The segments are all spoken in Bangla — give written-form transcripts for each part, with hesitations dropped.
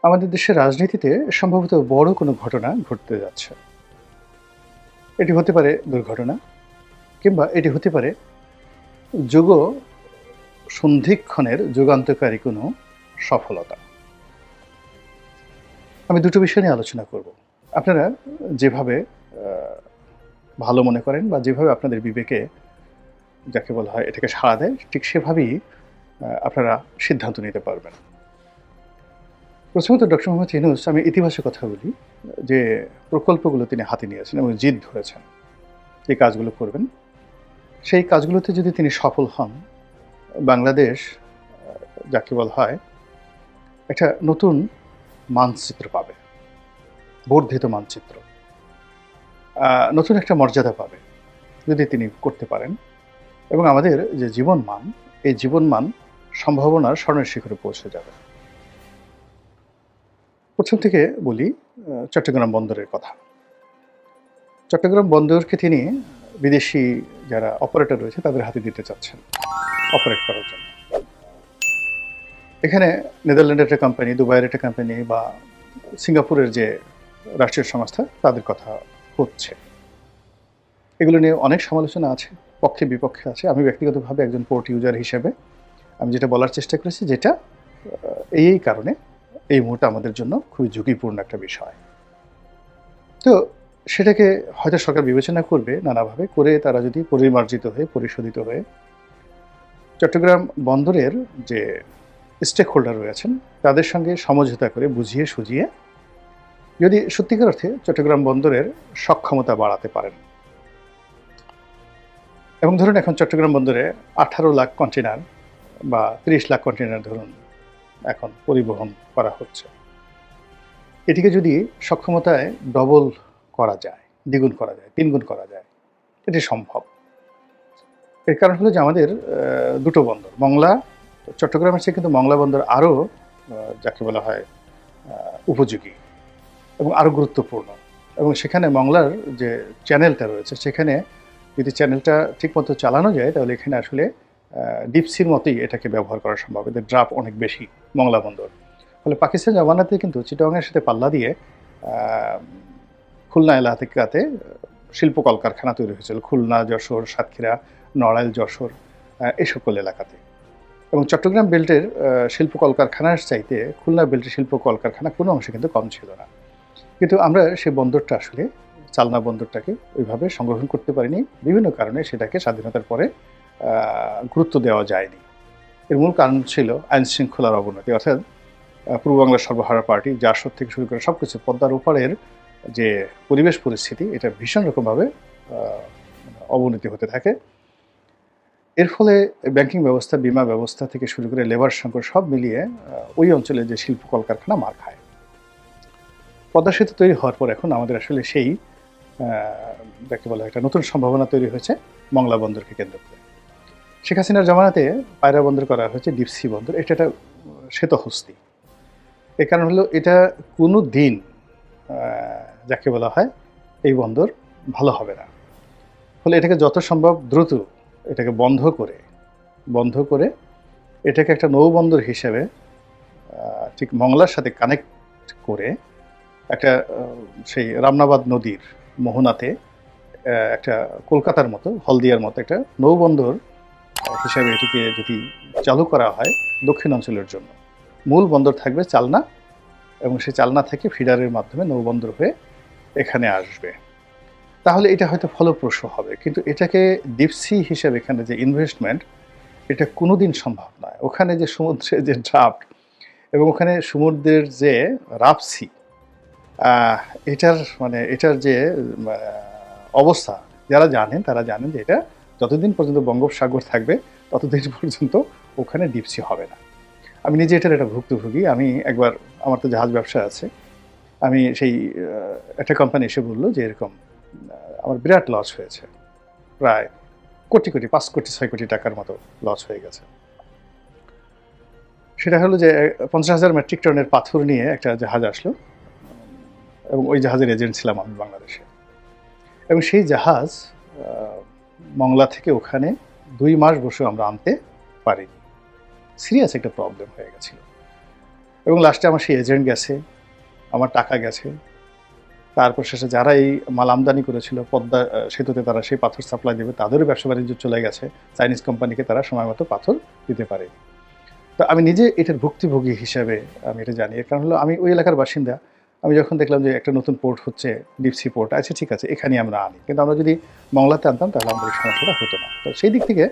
আমাদের দেশের রাজনীতিতে সম্ভবত বড় কোনো ঘটনা ঘটতে যাচ্ছে। এটি হতে পারে দুর্ঘটনা কিংবা এটি হতে পারে যুগ সন্ধিক্ষণের যুগান্তকারী কোনো সফলতা। আমি দুটো বিষয় নিয়ে আলোচনা করব। আপনারা যেভাবে আ ভালো মনে করেন বা যেভাবে আপনাদের বিবেকে যাকে বলা হয় এটাকে সাড়া দেয়, ঠিক সেভাবেই আপনারা সিদ্ধান্ত নিতে পারবেন। প্রথমত ডক্টর মোহাম্মদ ইউনূস, আমি ইতিবাচক কথা বলি যে প্রকল্পগুলো তিনি হাতে নিয়েছেন এবং জিদ ধরেছেন যে কাজগুলো করবেন। সেই কাজগুলোতে যদি তিনি সফল হন, বাংলাদেশ যাকে বলা হয় একটা নতুন মানচিত্র পাবে, বর্ধিত মানচিত্র। নতুন একটা মর্যাদা পাবে যদি তিনি করতে পারেন এবং আমাদের যে জীবনমান, এই জীবনমান সম্ভাবনার স্বর্ণের শিখরে পৌঁছে যাবে। প্রথম থেকে বলি চট্টগ্রাম বন্দরের কথা। চট্টগ্রাম বন্দরকে তিনি বিদেশি যারা অপারেটর রয়েছে তাদের হাতে দিতে চাচ্ছেন অপারেট করার জন্য। এখানে নেদারল্যান্ডের একটা কোম্পানি, দুবাইয়ের একটা কোম্পানি বা সিঙ্গাপুরের যে রাষ্ট্রীয় সংস্থা তাদের কথা হচ্ছে। এগুলো নিয়ে অনেক সমালোচনা আছে, পক্ষে বিপক্ষে আছে। আমি ব্যক্তিগতভাবে একজন পোর্ট ইউজার হিসেবে আমি যেটা বলার চেষ্টা করেছি, যেটা এই কারণে এই মুহূর্তে আমাদের জন্য খুবই ঝুঁকিপূর্ণ একটা বিষয়। তো সেটাকে হয়তো সরকার বিবেচনা করবে নানাভাবে করে, তারা যদি পরিমার্জিত হয়ে পরিশোধিত হয়ে চট্টগ্রাম বন্দরের যে স্টেক হোল্ডার রয়েছেন তাদের সঙ্গে সমঝোতা করে বুঝিয়ে সুঝিয়ে যদি সত্যিকার অর্থে চট্টগ্রাম বন্দরের সক্ষমতা বাড়াতে পারেন। এবং ধরুন এখন চট্টগ্রাম বন্দরে 18 লাখ কন্টেনার বা 30 লাখ কন্টেনার ধরুন এখন পরিবহন করা হচ্ছে। এটিকে যদি সক্ষমতায় ডবল করা যায়, দ্বিগুণ করা যায়, তিনগুণ করা যায়, এটি সম্ভব। এর কারণ হলো যে আমাদের দুটো বন্দর, মংলা, চট্টগ্রামের চেয়ে কিন্তু মংলা বন্দর আরও যাকে বলা হয় উপযোগী এবং আরও গুরুত্বপূর্ণ। এবং সেখানে মংলার যে চ্যানেলটা রয়েছে, সেখানে যদি চ্যানেলটা ঠিকমতো চালানো যায় তাহলে এখানে আসলে ডিপসির মতোই এটাকে ব্যবহার করা সম্ভব। এদের ড্রাফট অনেক বেশি মংলা বন্দর। ফলে পাকিস্তান জমানাতে কিন্তু চিটাগংয়ের সাথে পাল্লা দিয়ে খুলনা এলাকাতে শিল্প কলকারখানা তৈরি হয়েছিল, খুলনা, যশোর, সাতক্ষীরা, নড়াইল, যশোর এই সকল এলাকাতে। এবং চট্টগ্রাম বেল্টের শিল্প কলকারখানার চাইতে খুলনা বেল্টের শিল্প কলকারখানা কোনো অংশে কিন্তু কম ছিল না। কিন্তু আমরা সেই বন্দরটা আসলে চালনা বন্দরটাকে ওইভাবে সংগ্রহণ করতে পারিনি, বিভিন্ন কারণে সেটাকে স্বাধীনতার পরে গুরুত্ব দেওয়া যায়নি। এর মূল কারণ ছিল আইন শৃঙ্খলার অবনতি, অর্থাৎ পূর্ব বাংলার সর্বহারা পার্টি, জাসদ থেকে শুরু করে সব কিছু, পদ্মার ওপারের যে পরিবেশ পরিস্থিতি, এটা ভীষণ রকমভাবে অবনতি হতে থাকে। এর ফলে ব্যাংকিং ব্যবস্থা, বিমা ব্যবস্থা থেকে শুরু করে লেবার সংকট সব মিলিয়ে ওই অঞ্চলে যে শিল্প কলকারখানা মার খায়। পদ্মা সেতু তৈরি হওয়ার পর এখন আমাদের আসলে সেই যাকে বলা একটা নতুন সম্ভাবনা তৈরি হয়েছে মংলা বন্দরকে কেন্দ্র করে। শেখ হাসিনার জামানাতে পায়রা বন্দর করা হয়েছে, ডিপসি বন্দর, এটা একটা শ্বেতহস্তি। এর কারণ হলো এটা কোনো দিন যাকে বলা হয় এই বন্দর ভালো হবে না। ফলে এটাকে যত সম্ভব দ্রুত এটাকে বন্ধ করে এটাকে একটা নৌবন্দর হিসেবে ঠিক মংলার সাথে কানেক্ট করে একটা সেই রামনাবাদ নদীর মোহনাতে একটা কলকাতার মতো, হলদিয়ার মতো একটা নৌবন্দর হিসাবে এটিকে যদি চালু করা হয় দক্ষিণ অঞ্চলের জন্য। মূল বন্দর থাকবে চালনা এবং সেই চালনা থেকে ফিডারের মাধ্যমে নৌবন্দর হয়ে এখানে আসবে। তাহলে এটা হয়তো ফলপ্রসূ হবে, কিন্তু এটাকে ডিপসি হিসেবে এখানে যে ইনভেস্টমেন্ট, এটা কোনো দিন সম্ভব নয়। ওখানে যে সমুদ্রের যে ড্রাফট এবং ওখানে সমুদ্রের যে রাপসি, এটার যে অবস্থা, যারা জানেন তারা জানেন যে এটা যতদিন পর্যন্ত বঙ্গোপসাগর থাকবে ততদিন পর্যন্ত ওখানে ডিপসি হবে না। আমি নিজে এটার একটা ভুক্তভোগী। আমি একবার, আমার তো জাহাজ ব্যবসা আছে, আমি সেই একটা কোম্পানি এসে বললো যে এরকম আমার বিরাট লস হয়েছে, প্রায় কোটি 5 কোটি 6 কোটি টাকার মতো লস হয়ে গেছে। সেটা হলো যে 50,000 মেট্রিক টনের পাথর নিয়ে একটা জাহাজ আসলো এবং ওই জাহাজের এজেন্ট ছিলাম আমি বাংলাদেশে। এবং সেই জাহাজ মংলা থেকে ওখানে 2 মাস বসে আমরা আনতে পারিনি। সিরিয়াস একটা প্রবলেম হয়ে গেছিল। এবং লাস্টে আমার সেই এজেন্ট গেছে, আমার টাকা গেছে। তারপর শেষে যারা এই মাল আমদানি করেছিল পদ্মা সেতুতে তারা সেই পাথর সাপ্লাই দেবে, তাদেরও ব্যবসা বাণিজ্য চলে গেছে। চাইনিজ কোম্পানিকে তারা সময় মতো পাথর দিতে পারেনি। তো আমি নিজে এটার ভুক্তভোগী হিসেবে আমি এটা জানি। এর কারণ হলো আমি ওই এলাকার বাসিন্দা। আমি যখন দেখলাম যে একটা নতুন পোর্ট হচ্ছে, ডিপ সি পোর্ট, আচ্ছা ঠিক আছে এখানেই আমরা আনি। কিন্তু আমরা যদি মংলাতে আনতাম তাহলে আমাদের এই সমস্যাটা হতো না। তো সেই দিক থেকে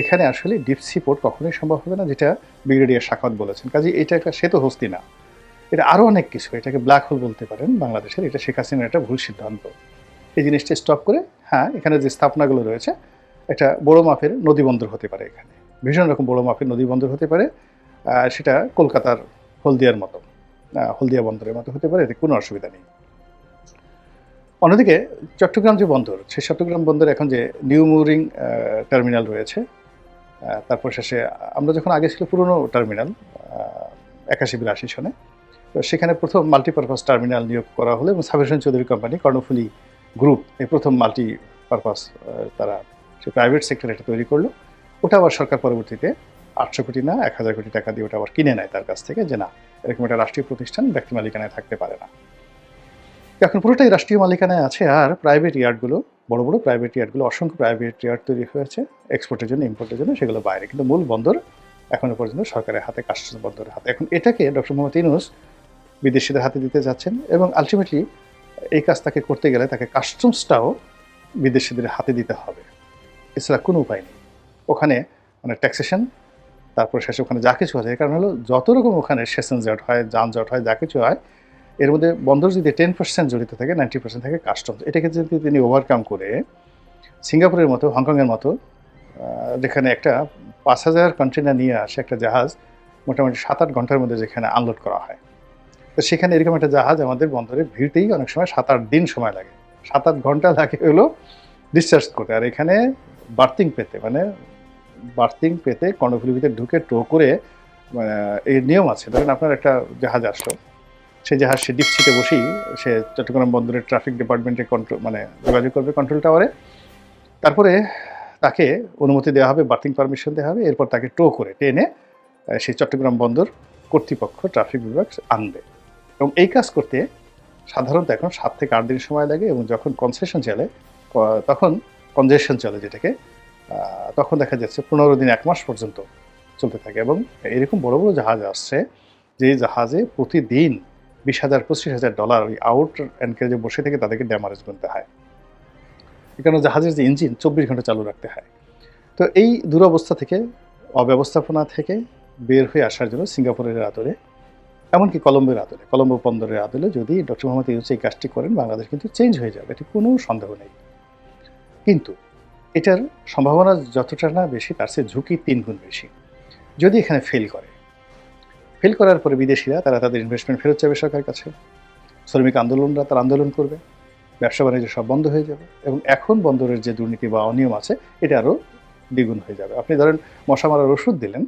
এখানে আসলে ডিপ সি পোর্ট কখনোই সম্ভব হবে না, যেটা ব্রিগেডিয়ার শাখাওয়াত বলেছেন। কাজেই এটা একটা শ্বেত হস্তি না, এটা আরও অনেক কিছু। এটাকে ব্ল্যাক হোল বলতে পারেন বাংলাদেশের। এটা শেখ হাসিনার একটা ভুল সিদ্ধান্ত। এই জিনিসটা স্টপ করে, হ্যাঁ এখানে যে স্থাপনাগুলো রয়েছে একটা বড় মাপের নদীবন্দর হতে পারে, এখানে ভীষণ রকম বড় মাপের নদীবন্দর হতে পারে। সেটা কলকাতার হলদিয়ার মতো, হলদিয়া বন্দরের মতো হতে পারে, এতে কোনো অসুবিধা নেই। অন্যদিকে চট্টগ্রাম যে বন্দর, সেই চট্টগ্রাম বন্দরে এখন যে নিউ মুরিং টার্মিনাল রয়েছে, তারপর শেষে আমরা যখন আগে ছিল পুরনো টার্মিনাল 81-82 সনে, তো সেখানে প্রথম মাল্টিপারপাস টার্মিনাল নিয়োগ করা হলো এবং সাবির হোসেন চৌধুরী কোম্পানি, কর্ণফুলী গ্রুপ এই প্রথম মাল্টিপারপাস তারা সে প্রাইভেট সেক্টরে এটা তৈরি করলো। ওটা আবার সরকার পরবর্তীতে 800 কোটি না 1000 কোটি টাকা দিয়ে ওটা আবার কিনে নেয় তার কাছ থেকে, যে না এরকম একটা রাষ্ট্রীয় প্রতিষ্ঠান ব্যক্তি মালিকানায় থাকতে পারে না। এখন পুরোটাই রাষ্ট্রীয় মালিকানায় আছে। আর প্রাইভেট ইয়ার্ডগুলো, বড় বড় প্রাইভেট ইয়ার্ডগুলো, অসংখ্য প্রাইভেট ইয়ার্ড তৈরি হয়েছে এক্সপোর্টের জন্য, ইম্পোর্টের জন্য, সেগুলো বাইরে। কিন্তু মূল বন্দর এখনো পর্যন্ত সরকারের হাতে, কাস্টমস বন্দরের হাতে। এখন এটাকে ডক্টর মোহাম্মদ ইউনূস বিদেশিদের হাতে দিতে যাচ্ছেন এবং আলটিমেটলি এই কাজ তাকে করতে গেলে তাকে কাস্টমসটাও বিদেশিদের হাতে দিতে হবে, এছাড়া কোনো উপায় নেই। ওখানে মানে ট্যাক্সেশন, তারপর শেষে ওখানে যা কিছু আছে, কারণ হলো যত রকম ওখানে সেশন জট হয়, যানজট হয়, যা কিছু হয়, এর মধ্যে বন্দর যদি 10% জড়িত থাকে, 90% থাকে কাস্টমস। এটাকে যদি তিনি ওভারকাম করে সিঙ্গাপুরের মতো, হংকংয়ের মতো, যেখানে একটা 5000 কন্টেনার নিয়ে আসে একটা জাহাজ মোটামুটি 7-8 ঘন্টার মধ্যে যেখানে আনলোড করা হয়, তো সেখানে এরকম একটা জাহাজ আমাদের বন্দরে ভিড়তেই অনেক সময় 7-8 দিন সময় লাগে, 7-8 ঘন্টা লাগে হলো ডিসচার্জ করতে। আর এখানে বার্থিং পেতে কর্ণফুলীর ভিতরে ঢুকে টো করে এই নিয়ম আছে। ধরেন আপনার একটা জাহাজ আসলো, সেই জাহাজ সে ডিপ সিতে বসেই সে চট্টগ্রাম বন্দরের ট্রাফিক ডিপার্টমেন্টে যোগাযোগ করবে কন্ট্রোল টাওয়ারে, তারপরে তাকে অনুমতি দেওয়া হবে, বার্থিং পারমিশন দেওয়া হবে, এরপর তাকে টো করে টেনে সেই চট্টগ্রাম বন্দর কর্তৃপক্ষ, ট্রাফিক বিভাগ আনবে। এবং এই কাজ করতে সাধারণত এখন 7 থেকে 8 দিন সময় লাগে। এবং যখন কনসেশন চলে, তখন কনজেশন চলে যেটাকে, তখন দেখা যাচ্ছে 15 দিন 1 মাস পর্যন্ত চলতে থাকে। এবং এরকম বড় বড় জাহাজ আসছে, যে জাহাজে প্রতিদিন $20,000-25,000 ওই আউট অ্যানকারেজে বসে থেকে তাদেরকে ড্যামারেজ গুনতে হয়। এখানে জাহাজের যে ইঞ্জিন 24 ঘন্টা চালু রাখতে হয়। তো এই দুরবস্থা থেকে, অব্যবস্থাপনা থেকে বের হয়ে আসার জন্য সিঙ্গাপুরের আদলে, এমনকি কলম্বোর আদলে, কলম্বো বন্দরের আদলে যদি ডক্টর মোহাম্মদ ইউনূস এই কাজটি করেন, বাংলাদেশ কিন্তু চেঞ্জ হয়ে যাবে, এটি কোনো সন্দেহ নেই। কিন্তু এটার সম্ভাবনা যতটা না বেশি, তার চেয়ে ঝুঁকি 3 গুণ বেশি। যদি এখানে ফেল করার পরে বিদেশিরা তারা তাদের ইনভেস্টমেন্ট ফেরত চাইবে সরকারের কাছে, শ্রমিক আন্দোলনরা তারা আন্দোলন করবে, ব্যবসা বাণিজ্য সব বন্ধ হয়ে যাবে, এবং এখন বন্দরের যে দুর্নীতি বা অনিয়ম আছে এটা আরও দ্বিগুণ হয়ে যাবে। আপনি ধরেন মশা মারার ওষুধ দিলেন,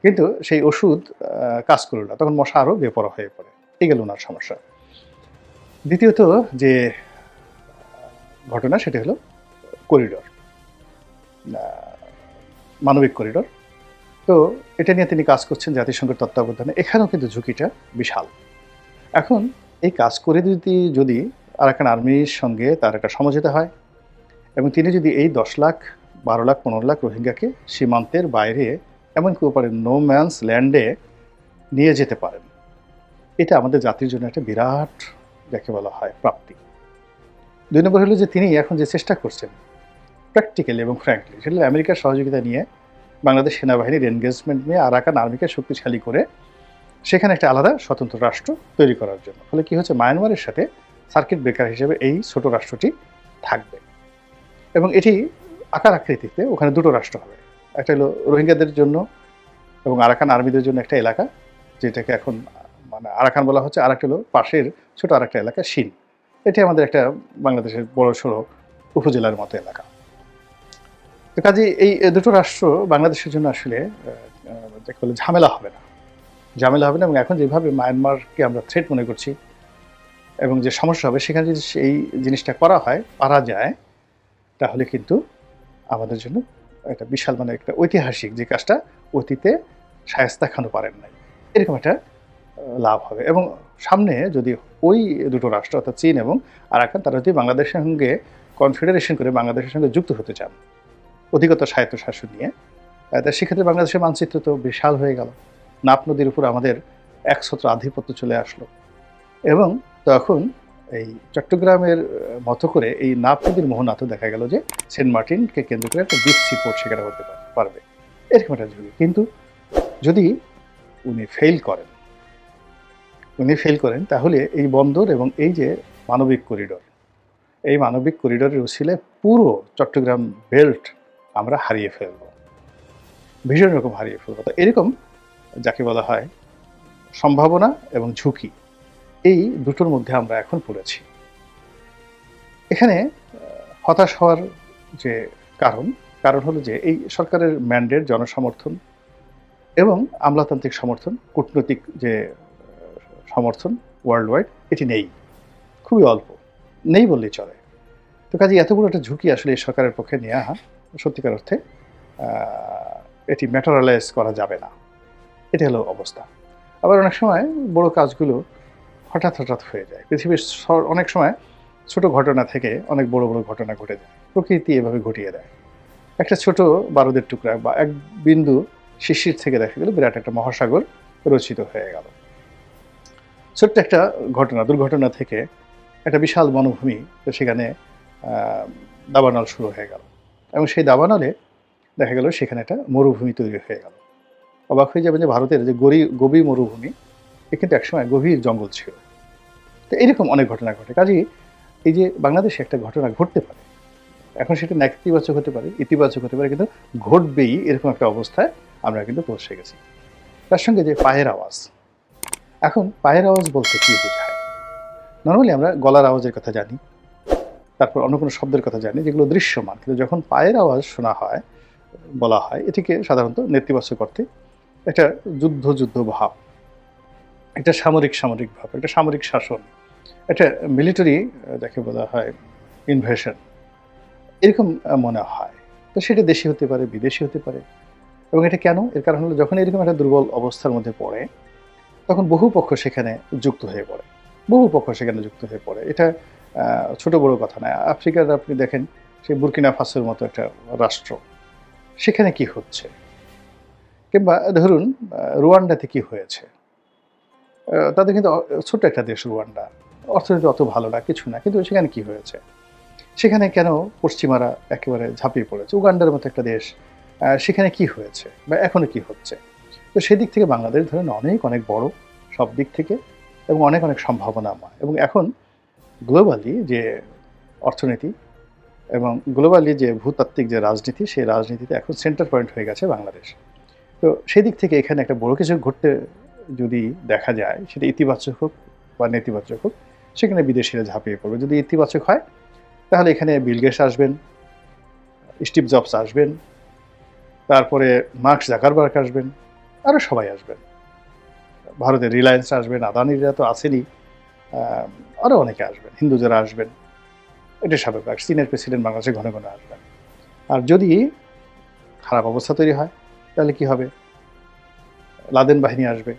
কিন্তু সেই ওষুধ কাজ করল না, তখন মশা আরও বেপরোয়া হয়ে পড়ে। এই গেল ওনার সমস্যা। দ্বিতীয়ত যে ঘটনা, সেটা হলো করিডর, মানবিক করিডর। তো এটা নিয়ে তিনি কাজ করছেন জাতিসংঘের তত্ত্বাবধানে। এখানেও কিন্তু ঝুঁকিটা বিশাল। এখন এই কাজ করে যদি আরাকান আর্মির সঙ্গে তার একটা সমঝোতা হয়, এবং তিনি যদি এই 10 লাখ, 12 লাখ, 15 লাখ রোহিঙ্গাকে সীমান্তের বাইরে, এমনকি ওপারে নো ম্যানস ল্যান্ডে নিয়ে যেতে পারেন, এটা আমাদের জাতির জন্য একটা বিরাট, যাকে বলা হয়, প্রাপ্তি। 2 নম্বর হলো যে তিনি এখন যে চেষ্টা করছেন প্র্যাকটিক্যালি এবং ফ্র্যাঙ্কলি, সেটা আমেরিকার সহযোগিতা নিয়ে, বাংলাদেশ সেনাবাহিনীর এনগেজমেন্ট নিয়ে আরাকান আর্মিকে শক্তিশালী করে সেখানে একটা আলাদা স্বতন্ত্র রাষ্ট্র তৈরি করার জন্য। ফলে কি হচ্ছে, মায়ানমারের সাথে সার্কিট ব্রেকার হিসেবে এই ছোট রাষ্ট্রটি থাকবে, এবং এটি আকার আকৃতিতে ওখানে 2টো রাষ্ট্র হবে। একটা হলো রোহিঙ্গাদের জন্য এবং আরাকান আর্মিদের জন্য একটা এলাকা, যেটাকে এখন মানে আরাকান বলা হচ্ছে, আর একটা হলো পাশের ছোট আরেকটা এলাকা শিন। এটি আমাদের একটা বাংলাদেশের বড় সড়ো উপজেলার মতো এলাকা। তো কাজে এই 2টো রাষ্ট্র বাংলাদেশের জন্য আসলে যাকে বলে ঝামেলা হবে না। এবং এখন যেভাবে মায়ানমারকে আমরা থ্রেট মনে করছি এবং যে সমস্যা হবে, সেখানে যদি এই জিনিসটা পারা যায়, তাহলে কিন্তু আমাদের জন্য একটা বিশাল, মানে একটা ঐতিহাসিক, যে কাজটা অতীতে শায়েস্তা খানও পারেন নাই, এরকম একটা লাভ হবে। এবং সামনে যদি ওই দুটো রাষ্ট্র অর্থাৎ চীন এবং আরাকান তারা যদি বাংলাদেশের সঙ্গে কনফেডারেশন করে বাংলাদেশের সঙ্গে যুক্ত হতে চান অধিকতর স্বায়ত্তশাসন নিয়ে, তা সেক্ষেত্রে বাংলাদেশের মানচিত্র তো বিশাল হয়ে গেল। নাফ নদীর উপর আমাদের একছত্র আধিপত্য চলে আসলো এবং তখন এই চট্টগ্রামের মতো করে এই নাফ নদীর মোহনাতেও দেখা গেল যে সেন্ট মার্টিনকে কেন্দ্র করে একটা ডিপ সি পোর্ট সেখানে হতে পারবে, এরকম একটা ঝুঁকি। কিন্তু যদি উনি ফেল করেন তাহলে এই বন্দর এবং এই যে মানবিক করিডোর, এই মানবিক করিডোরের উছিলায় পুরো চট্টগ্রাম বেল্ট আমরা হারিয়ে ফেলব, ভীষণ রকম হারিয়ে ফেলব। তো এরকম যাকে বলা হয় সম্ভাবনা এবং ঝুঁকি, এই দুটোর মধ্যে আমরা এখন পড়েছি। এখানে হতাশ হওয়ার যে কারণ হলো যে এই সরকারের ম্যান্ডেট, জনসমর্থন এবং আমলাতান্ত্রিক সমর্থন, কূটনৈতিক যে সমর্থন ওয়ার্ল্ড ওয়াইড এটি নেই, খুবই অল্প, নেই বললেই চলে। তো কাজে এত বড় একটা ঝুঁকি আসলে এই সরকারের পক্ষে নেওয়া সত্যিকার অর্থে এটি ম্যাটেরিয়ালাইজ করা যাবে না, এটা হলো অবস্থা। আবার অনেক সময় বড় কাজগুলো হঠাৎ হয়ে যায়। পৃথিবীর অনেক সময় ছোট ঘটনা থেকে অনেক বড় ঘটনা ঘটে যায়, প্রকৃতি এভাবে ঘটিয়ে দেয়। একটা ছোট বারুদের টুকরা বা এক বিন্দু শিশির থেকে দেখা গেল বিরাট একটা মহাসাগর রচিত হয়ে গেল। ছোট্ট একটা দুর্ঘটনা থেকে একটা বিশাল বনভূমি, তো সেখানে দাবানল শুরু হয়ে গেল এবং সেই দাবানলে দেখা গেল সেখানে একটা মরুভূমি তৈরি হয়ে গেল। অবাক হয়ে যাবেন যে ভারতের যে গভীর মরুভূমি, এ কিন্তু একসময় গভীর জঙ্গল ছিল। তো এরকম অনেক ঘটনা ঘটে। কাজেই এই যে বাংলাদেশে একটা ঘটনা ঘটতে পারে, এখন সেটা নেতিবাচক হতে পারে, ইতিবাচক হতে পারে, কিন্তু ঘটবেই এরকম একটা অবস্থায় আমরা কিন্তু পৌঁছে গেছি। তার সঙ্গে যে পায়ের আওয়াজ, এখন পায়ের আওয়াজ বলতে কী বোঝায়? নর্মালি আমরা গলার আওয়াজের কথা জানি, তারপর অন্য কোনো শব্দের কথা জানি যেগুলো দৃশ্যমান, কিন্তু যখন পায়ের আওয়াজ শোনা হয়, বলা হয়, এটিকে সাধারণত নেতিবাচক অর্থে একটা যুদ্ধ ভাব, একটা সামরিক ভাব, একটা সামরিক শাসন, একটা মিলিটারি যাকে বলা হয় ইনভেশন, এরকম মনে হয়। তো সেটা দেশি হতে পারে, বিদেশি হতে পারে। এবং এটা কেন? এর কারণ হলো যখন এরকম একটা দুর্বল অবস্থার মধ্যে পড়ে, তখন বহু পক্ষ সেখানে যুক্ত হয়ে পড়ে। এটা ছোট বড় কথা নয়। আফ্রিকার আপনি দেখেন সেই বুর্কিনা ফাসোর মতো একটা রাষ্ট্র, সেখানে কি হচ্ছে, কিংবা ধরুন রুয়ান্ডাতে কি হয়েছে। তাদের কিন্তু ছোট্ট একটা দেশ রুয়ান্ডা, অর্থনীতি অত ভালো না, কিছু না, কিন্তু সেখানে কি হয়েছে? সেখানে কেন পশ্চিমারা একেবারে ঝাঁপিয়ে পড়েছে? উগান্ডার মতো একটা দেশ, সেখানে কি হয়েছে বা এখনো কি হচ্ছে? তো সেদিক থেকে বাংলাদেশ ধরেন অনেক বড় সব দিক থেকে এবং অনেক সম্ভাবনাময়। এবং এখন গ্লোবালি যে অর্থনীতি এবং গ্লোবালি যে ভূতাত্ত্বিক যে রাজনীতি, সেই রাজনীতিতে এখন সেন্টার পয়েন্ট হয়ে গেছে বাংলাদেশ। তো সেদিক থেকে এখানে একটা বড় কিছু ঘটতে যদি দেখা যায়, সেটা ইতিবাচক হোক বা নেতিবাচক হোক, সেখানে বিদেশিরা ঝাঁপিয়ে পড়বে। যদি ইতিবাচক হয় তাহলে এখানে বিল গেটস আসবেন, স্টিভ জবস আসবেন, তারপরে মার্ক জাকারবার্গ আসবেন, আরও সবাই আসবেন। ভারতের রিলায়েন্স আসবেন, আদানিরা তো আছেনই, আরও অনেকে আসবেন, হিন্দুজারা আসবেন, এটা স্বাভাবিক। চীনের প্রেসিডেন্ট বাংলাদেশে ঘন আসবেন। আর যদি খারাপ অবস্থা তৈরি হয় তাহলে কি হবে? লাদেন বাহিনী আসবে,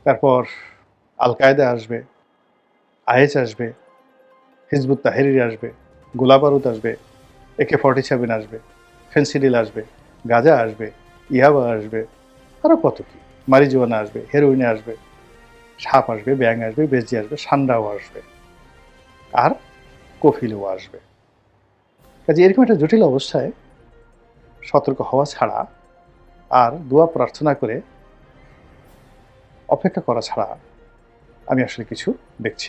তারপর আল কায়দা আসবে, আইএস আসবে, হিজবুত তাহরির আসবে, গোলাবারুদ আসবে, AK-47 আসবে, ফেন্সিডিল আসবে, গাঁজা আসবে, ইয়াবা আসবে, আরও কত কি, মারিজুয়ানা আসবে, হেরোইনে আসবে, সাপ আসবে, ব্যাং আসবে, বেজি আসবে, সান্ডাও আসবে, আর কফিলও আসবে। কাজে এরকম একটা জটিল অবস্থায় সতর্ক হওয়া ছাড়া আর দোয়া প্রার্থনা করে অপেক্ষা করা ছাড়া আমি আসলে কিছু দেখছি